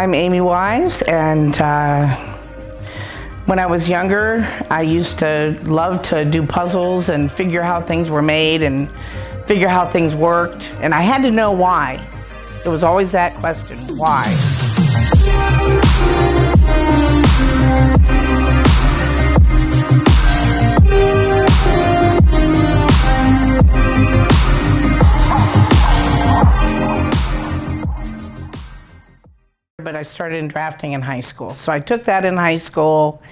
I'm Amy Wise, and when I was younger, I used to love to do puzzles and figure how things were made and figure how things worked, and I had to know why. It was always that question, why? But I started in drafting in high school. So I took that in high school,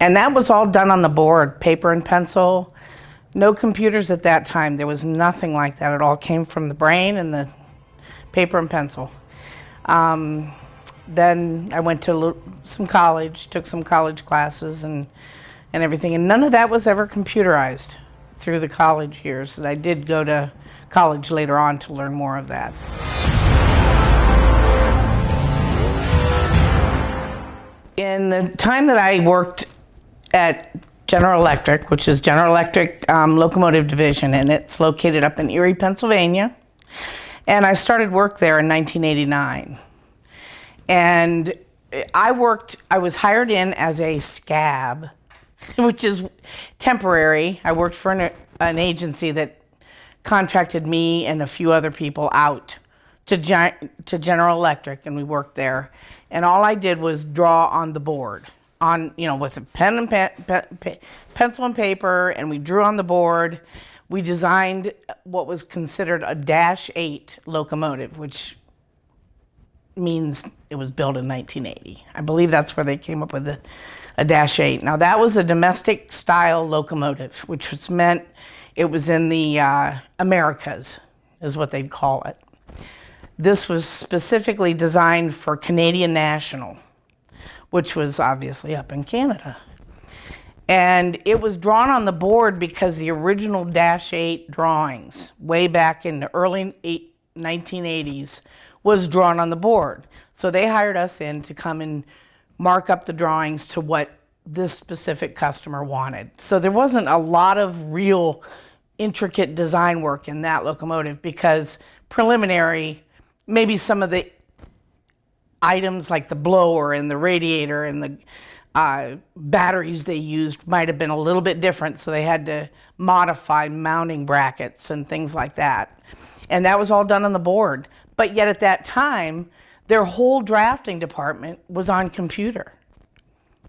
and that was all done on the board, paper and pencil. No computers at that time. There was nothing like that. It all came from the brain and the paper and pencil. Then I went to some college, took some college classes and everything, and none of that was ever computerized through the college years. And I did go to college later on to learn more of that. In the time that I worked at General Electric, which is General Electric Locomotive Division, and it's located up in Erie, Pennsylvania, and I started work there in 1989. And I was hired in as a scab, which is temporary. I worked for an agency that contracted me and a few other people out to General Electric, and we worked there. And all I did was draw on the board, with a pen and pencil and paper, and we drew on the board. We designed what was considered a -8 locomotive, which means it was built in 1980. I believe that's where they came up with a -8. Now that was a domestic style locomotive, which meant it was in the Americas, is what they'd call it. This was specifically designed for Canadian National, which was obviously up in Canada. And it was drawn on the board because the original -8 drawings, way back in the early 1980s, was drawn on the board. So they hired us in to come and mark up the drawings to what this specific customer wanted. So there wasn't a lot of real intricate design work in that locomotive because preliminary, maybe some of the items like the blower and the radiator and the batteries they used might have been a little bit different, so they had to modify mounting brackets and things like that. And that was all done on the board. But yet at that time, their whole drafting department was on computer.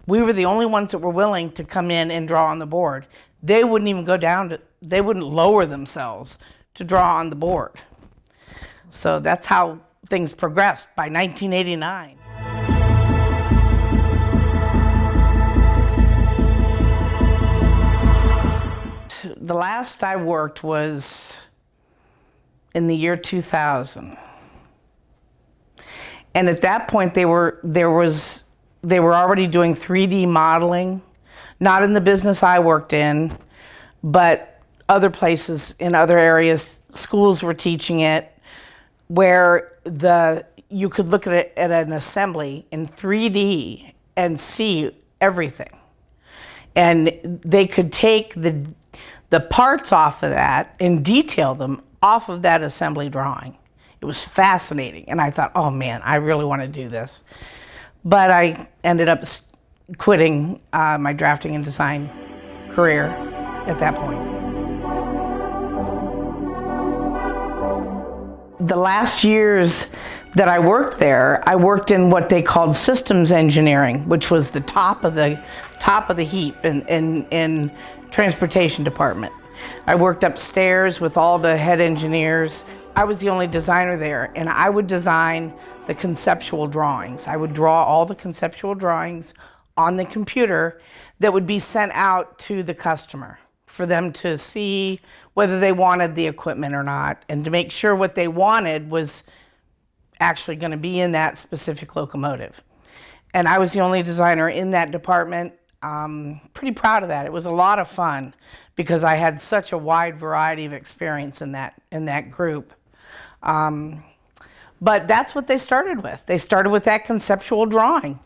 We were the only ones that were willing to come in and draw on the board. They wouldn't even they wouldn't lower themselves to draw on the board. So that's how things progressed by 1989. The last I worked was in the year 2000. And at that point they were already doing 3D modeling, not in the business I worked in, but other places in other areas, schools were teaching it, where you could look at an assembly in 3D and see everything. And they could take the parts off of that and detail them off of that assembly drawing. It was fascinating, and I thought, oh man, I really want to do this. But I ended up quitting my drafting and design career at that point. The last years that I worked there, I worked in what they called systems engineering, which was the top of the heap in transportation department. I worked upstairs with all the head engineers. I was the only designer there, and I would design the conceptual drawings. I would draw all the conceptual drawings on the computer that would be sent out to the customer for them to see whether they wanted the equipment or not, and to make sure what they wanted was actually going to be in that specific locomotive. And I was the only designer in that department. Pretty proud of that. It was a lot of fun because I had such a wide variety of experience in that group. But that's what they started with. They started with that conceptual drawing.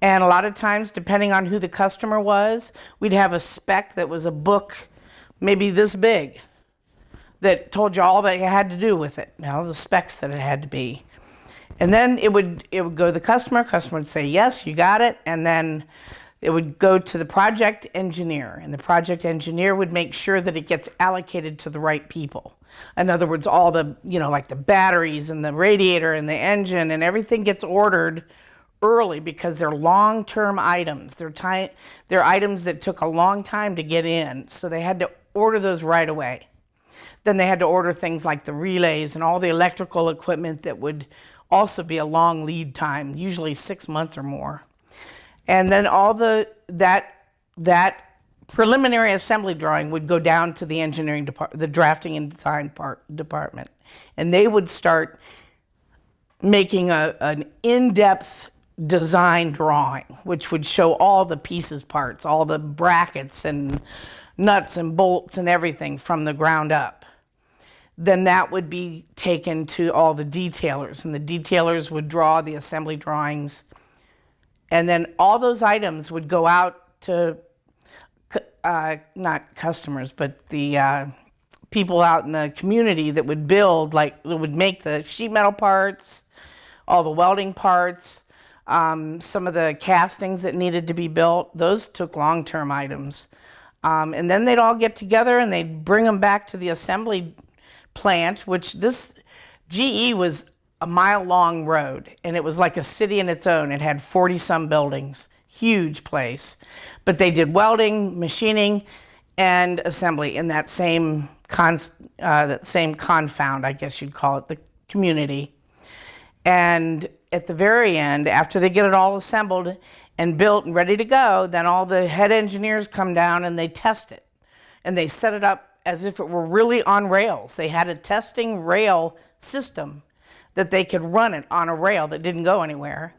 And a lot of times, depending on who the customer was, we'd have a spec that was a book maybe this big that told you all that you had to do with it, the specs that it had to be. And then it would go to the customer would say, yes, you got it. And then it would go to the project engineer, and the project engineer would make sure that it gets allocated to the right people. In other words, all the, like the batteries and the radiator and the engine and everything gets ordered early because they're long-term items. They're items that took a long time to get in, so they had to order those right away. Then they had to order things like the relays and all the electrical equipment that would also be a long lead time, usually 6 months or more. And then all that preliminary assembly drawing would go down to the engineering department, the drafting and design department, and they would start making an in-depth design drawing, which would show all the pieces parts, all the brackets and nuts and bolts and everything from the ground up. Then that would be taken to all the detailers, and the detailers would draw the assembly drawings. And then all those items would go out to, not customers, but the people out in the community that would build, like, would make the sheet metal parts, all the welding parts, some of the castings that needed to be built. Those took long-term items. And then they'd all get together and they'd bring them back to the assembly plant, which this GE was a mile-long road, and it was like a city in its own. It had 40-some buildings, huge place. But they did welding, machining, and assembly in that same confound, I guess you'd call it, the community. And at the very end, after they get it all assembled and built and ready to go, then all the head engineers come down and they test it. And they set it up as if it were really on rails. They had a testing rail system that they could run it on a rail that didn't go anywhere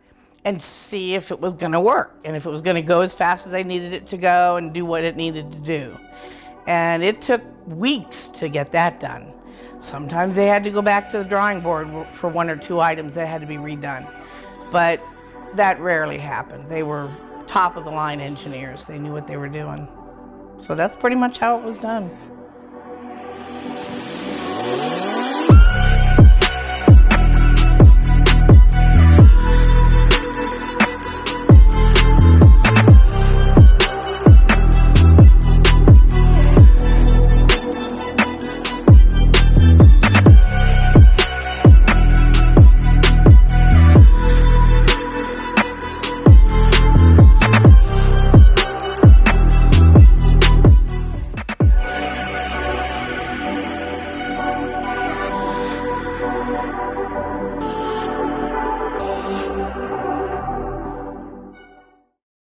and see if it was going to work and if it was going to go as fast as they needed it to go and do what it needed to do. And it took weeks to get that done. Sometimes they had to go back to the drawing board for 1 or 2 items that had to be redone. But that rarely happened. They were top of the line engineers. They knew what they were doing. So that's pretty much how it was done.